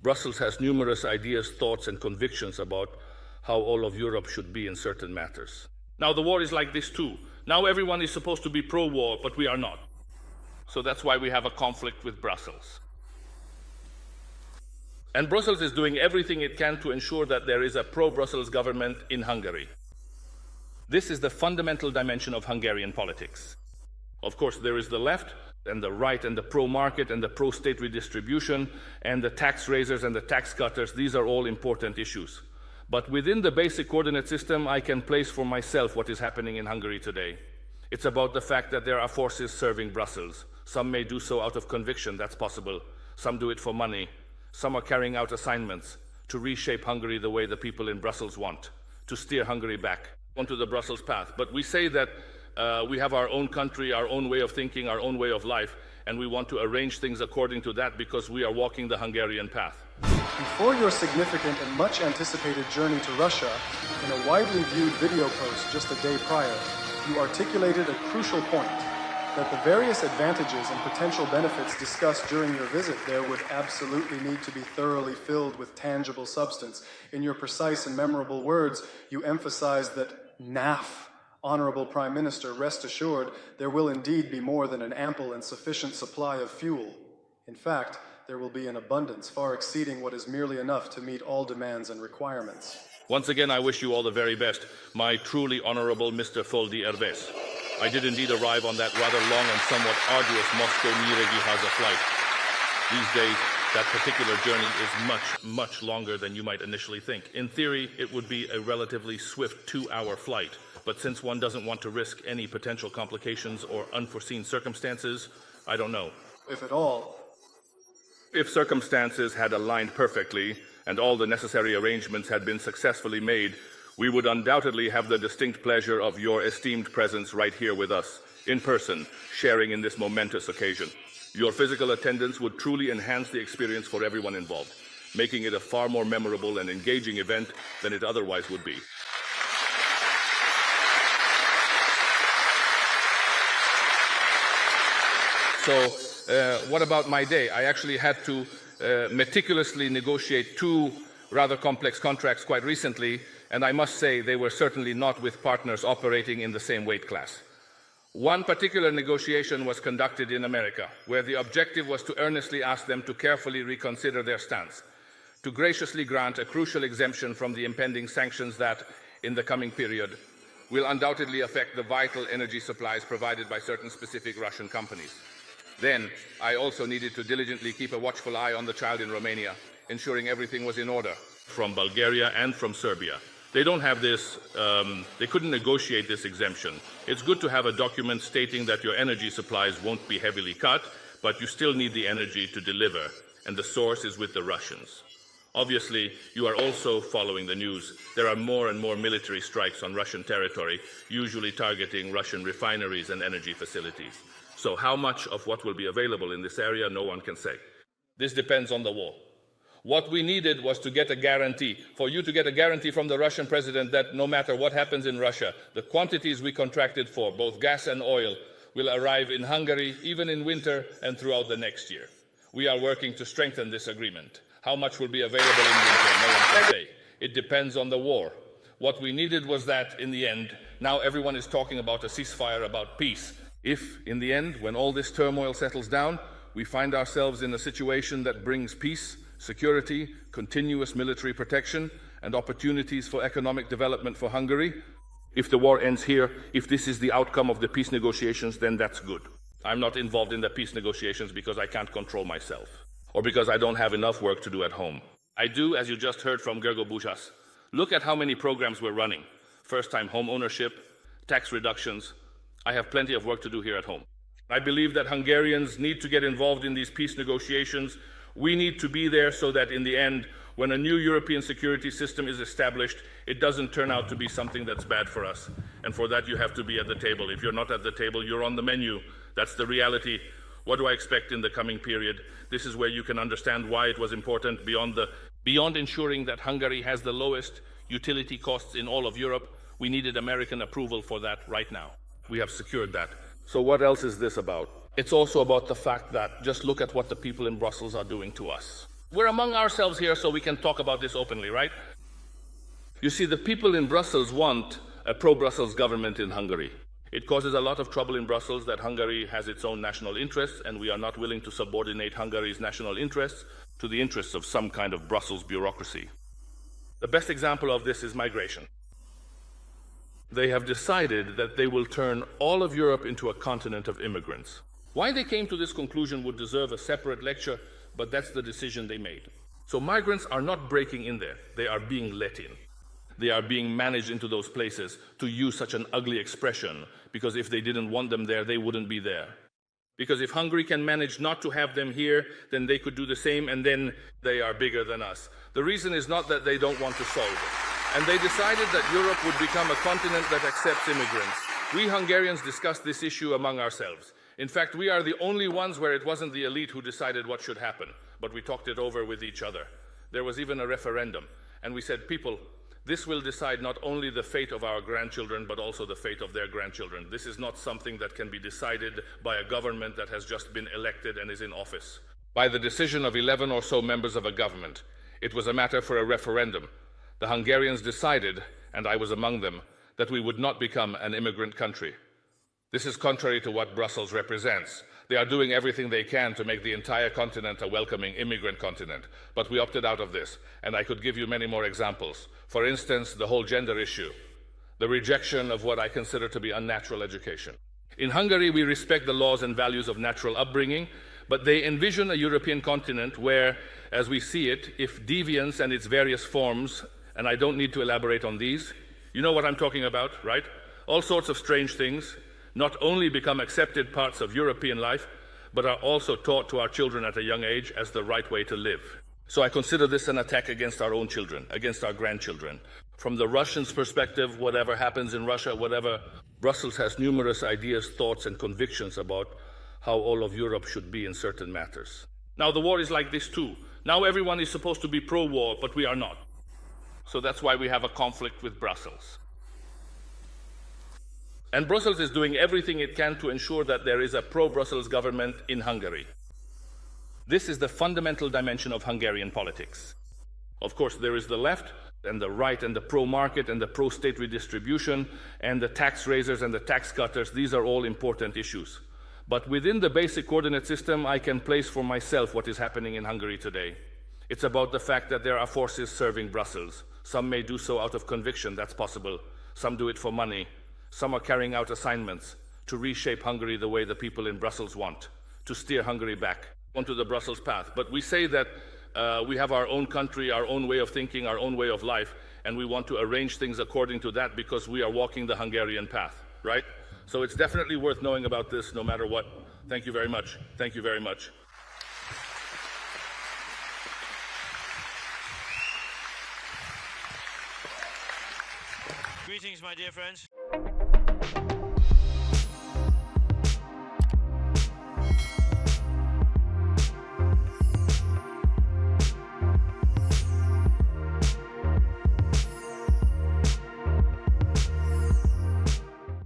Brussels has numerous ideas, thoughts, and convictions about how all of Europe should be in certain matters. Now, the war is like this too. Now everyone is supposed to be pro-war, but we are not. So that's why we have a conflict with Brussels. And Brussels is doing everything it can to ensure that there is a pro-Brussels government in Hungary. This is the fundamental dimension of Hungarian politics. Of course, there is the left and the right and the pro-market and the pro-state redistribution and the tax raisers and the tax cutters. These are all important issues. But within the basic coordinate system, I can place for myself what is happening in Hungary today. It's about the fact that there are forces serving Brussels. Some may do so out of conviction, that's possible. Some do it for money. Some are carrying out assignments to reshape Hungary the way the people in Brussels want, to steer Hungary back onto the Brussels path. But we say that we have our own country, our own way of thinking, our own way of life, and we want to arrange things according to that because we are walking the Hungarian path. Before your significant and much anticipated journey to Russia, in a widely viewed video post just a day prior, you articulated a crucial point, that the various advantages and potential benefits discussed during your visit there would absolutely need to be thoroughly filled with tangible substance. In your precise and memorable words, you emphasized that NAF, Honorable Prime Minister, rest assured, there will indeed be more than an ample and sufficient supply of fuel. In fact, there will be an abundance far exceeding what is merely enough to meet all demands and requirements. Once again, I wish you all the very best, my truly honorable Mr. Foldi Erves. I did indeed arrive on that rather long and somewhat arduous Moscow-Nyiregyhaza flight. These days, that particular journey is much, much longer than you might initially think. In theory, it would be a relatively swift 2-hour flight, but since one doesn't want to risk any potential complications or unforeseen circumstances, I don't know. If at all. If circumstances had aligned perfectly and all the necessary arrangements had been successfully made, we would undoubtedly have the distinct pleasure of your esteemed presence right here with us, in person, sharing in this momentous occasion. Your physical attendance would truly enhance the experience for everyone involved, making it a far more memorable and engaging event than it otherwise would be. So, what about my day? I actually had to meticulously negotiate 2 rather complex contracts quite recently, and I must say they were certainly not with partners operating in the same weight class. One particular negotiation was conducted in America, where the objective was to earnestly ask them to carefully reconsider their stance, to graciously grant a crucial exemption from the impending sanctions that, in the coming period, will undoubtedly affect the vital energy supplies provided by certain specific Russian companies. Then, I also needed to diligently keep a watchful eye on the child in Romania, ensuring everything was in order, from Bulgaria and from Serbia. They don't have this, they couldn't negotiate this exemption. It's good to have a document stating that your energy supplies won't be heavily cut, but you still need the energy to deliver, and the source is with the Russians. Obviously, you are also following the news. There are more and more military strikes on Russian territory, usually targeting Russian refineries and energy facilities. So how much of what will be available in this area, no one can say. This depends on the war. What we needed was to get a guarantee, for you to get a guarantee from the Russian president that no matter what happens in Russia, the quantities we contracted for, both gas and oil, will arrive in Hungary, even in winter and throughout the next year. We are working to strengthen this agreement. How much will be available in winter, no one can say. It depends on the war. What we needed was that, in the end, now everyone is talking about a ceasefire, about peace. If, in the end, when all this turmoil settles down, we find ourselves in a situation that brings peace, security, continuous military protection, and opportunities for economic development for Hungary, if the war ends here, if this is the outcome of the peace negotiations, then that's good. I'm not involved in the peace negotiations because I can't control myself, or because I don't have enough work to do at home. I do, as you just heard from Gergo Bujas, look at how many programs we're running. First-time home ownership, tax reductions. I have plenty of work to do here at home. I believe that Hungarians need to get involved in these peace negotiations. We need to be there so that in the end, when a new European security system is established, it doesn't turn out to be something that's bad for us. And for that, you have to be at the table. If you're not at the table, you're on the menu. That's the reality. What do I expect in the coming period? This is where you can understand why it was important beyond ensuring that Hungary has the lowest utility costs in all of Europe. We needed American approval for that right now. We have secured that. So what else is this about? It's also about the fact that just look at what the people in Brussels are doing to us. We're among ourselves here, so we can talk about this openly, right? You see, the people in Brussels want a pro-Brussels government in Hungary. It causes a lot of trouble in Brussels that Hungary has its own national interests, and we are not willing to subordinate Hungary's national interests to the interests of some kind of Brussels bureaucracy. The best example of this is migration. They have decided that they will turn all of Europe into a continent of immigrants. Why they came to this conclusion would deserve a separate lecture, but that's the decision they made. So migrants are not breaking in there, they are being let in. They are being managed into those places, to use such an ugly expression, because if they didn't want them there, they wouldn't be there. Because if Hungary can manage not to have them here, then they could do the same, and then they are bigger than us. The reason is not that they don't want to solve it. And they decided that Europe would become a continent that accepts immigrants. We Hungarians discussed this issue among ourselves. In fact, we are the only ones where it wasn't the elite who decided what should happen, but we talked it over with each other. There was even a referendum, and we said, people, this will decide not only the fate of our grandchildren, but also the fate of their grandchildren. This is not something that can be decided by a government that has just been elected and is in office. By the decision of 11 or so members of a government. It was a matter for a referendum. The Hungarians decided, and I was among them, that we would not become an immigrant country. This is contrary to what Brussels represents. They are doing everything they can to make the entire continent a welcoming immigrant continent, but we opted out of this, and I could give you many more examples. For instance, the whole gender issue, the rejection of what I consider to be unnatural education. In Hungary, we respect the laws and values of natural upbringing, but they envision a European continent where, as we see it, if deviance and its various forms, and I don't need to elaborate on these, you know what I'm talking about, right? All sorts of strange things, not only become accepted parts of European life, but are also taught to our children at a young age as the right way to live. So I consider this an attack against our own children, against our grandchildren. From the Russians' perspective, whatever happens in Russia, Brussels has numerous ideas, thoughts, and convictions about how all of Europe should be in certain matters. Now the war is like this too. Now everyone is supposed to be pro-war, but we are not. So that's why we have a conflict with Brussels. And Brussels is doing everything it can to ensure that there is a pro-Brussels government in Hungary. This is the fundamental dimension of Hungarian politics. Of course, there is the left and the right and the pro-market and the pro-state redistribution and the tax raisers and the tax cutters. These are all important issues. But within the basic coordinate system, I can place for myself what is happening in Hungary today. It's about the fact that there are forces serving Brussels. Some may do so out of conviction, that's possible. Some do it for money. Some are carrying out assignments to reshape Hungary the way the people in Brussels want, to steer Hungary back onto the Brussels path. But we say that we have our own country, our own way of thinking, our own way of life, and we want to arrange things according to that because we are walking the Hungarian path, right? So it's definitely worth knowing about this no matter what. Thank you very much. Thank you very much. Greetings, my dear friends.